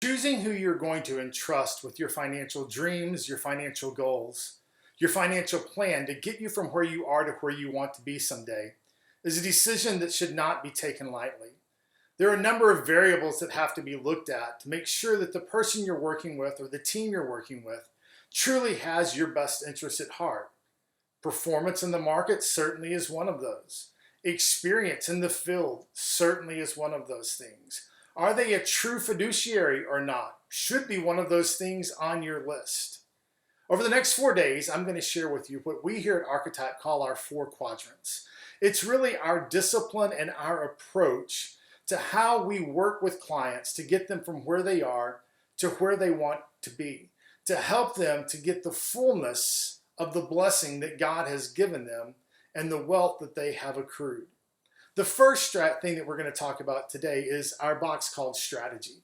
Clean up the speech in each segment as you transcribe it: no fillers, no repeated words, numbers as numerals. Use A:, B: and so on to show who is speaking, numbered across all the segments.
A: Choosing who you're going to entrust with your financial dreams, your financial goals, your financial plan to get you from where you are to where you want to be someday is a decision that should not be taken lightly. There are a number of variables that have to be looked at to make sure that the person you're working with or the team you're working with truly has your best interest at heart. Performance in the market certainly is one of those. Experience in the field certainly is one of those things. Are they a true fiduciary or not? Should be one of those things on your list. Over the next 4 days, I'm going to share with you what we here at Archetype call our 4 quadrants. It's really our discipline and our approach to how we work with clients to get them from where they are to where they want to be, to help them to get the fullness of the blessing that God has given them and the wealth that they have accrued. The first thing that we're going to talk about today is our box called strategy.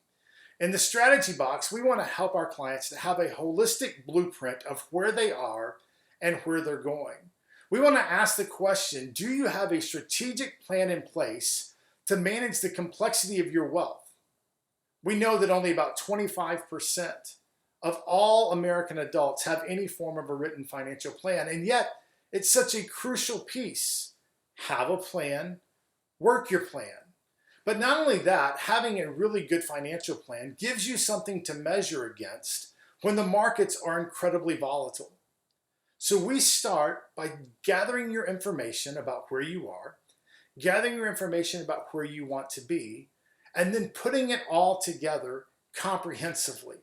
A: In the strategy box, we want to help our clients to have a holistic blueprint of where they are and where they're going. We want to ask the question, do you have a strategic plan in place to manage the complexity of your wealth? We know that only about 25% of all American adults have any form of a written financial plan, and yet it's such a crucial piece. Have a plan. Work your plan. But not only that, having a really good financial plan gives you something to measure against when the markets are incredibly volatile. So we start by gathering your information about where you are, gathering your information about where you want to be, and then putting it all together comprehensively.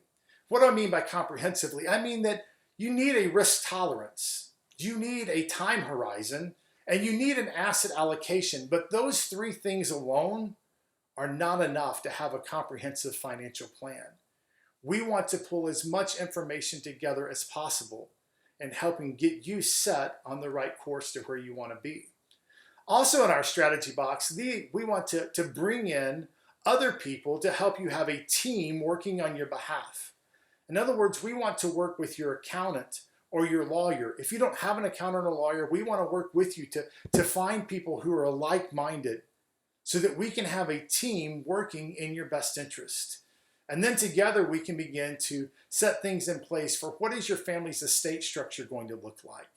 A: What do I mean by comprehensively? I mean that you need a risk tolerance, you need a time horizon, and you need an asset allocation, but those 3 things alone are not enough to have a comprehensive financial plan. We want to pull as much information together as possible and helping get you set on the right course to where you want to be. Also in our strategy box, we want to bring in other people to help you have a team working on your behalf. In other words, we want to work with your accountant or your lawyer. If you don't have an accountant or lawyer, we want to work with you to find people who are like-minded so that we can have a team working in your best interest. And then together we can begin to set things in place for what is your family's estate structure going to look like?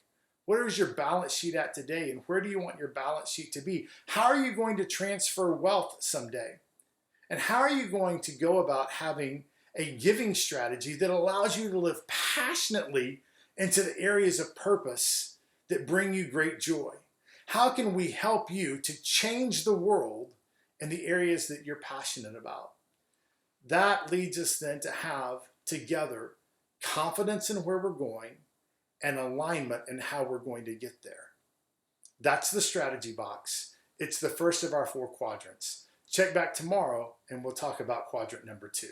A: Where is your balance sheet at today, and where do you want your balance sheet to be? How are you going to transfer wealth someday? And how are you going to go about having a giving strategy that allows you to live passionately into the areas of purpose that bring you great joy? How can we help you to change the world in the areas that you're passionate about? That leads us then to have together confidence in where we're going and alignment in how we're going to get there. That's the strategy box. It's the first of our 4 quadrants. Check back tomorrow and we'll talk about quadrant number 2.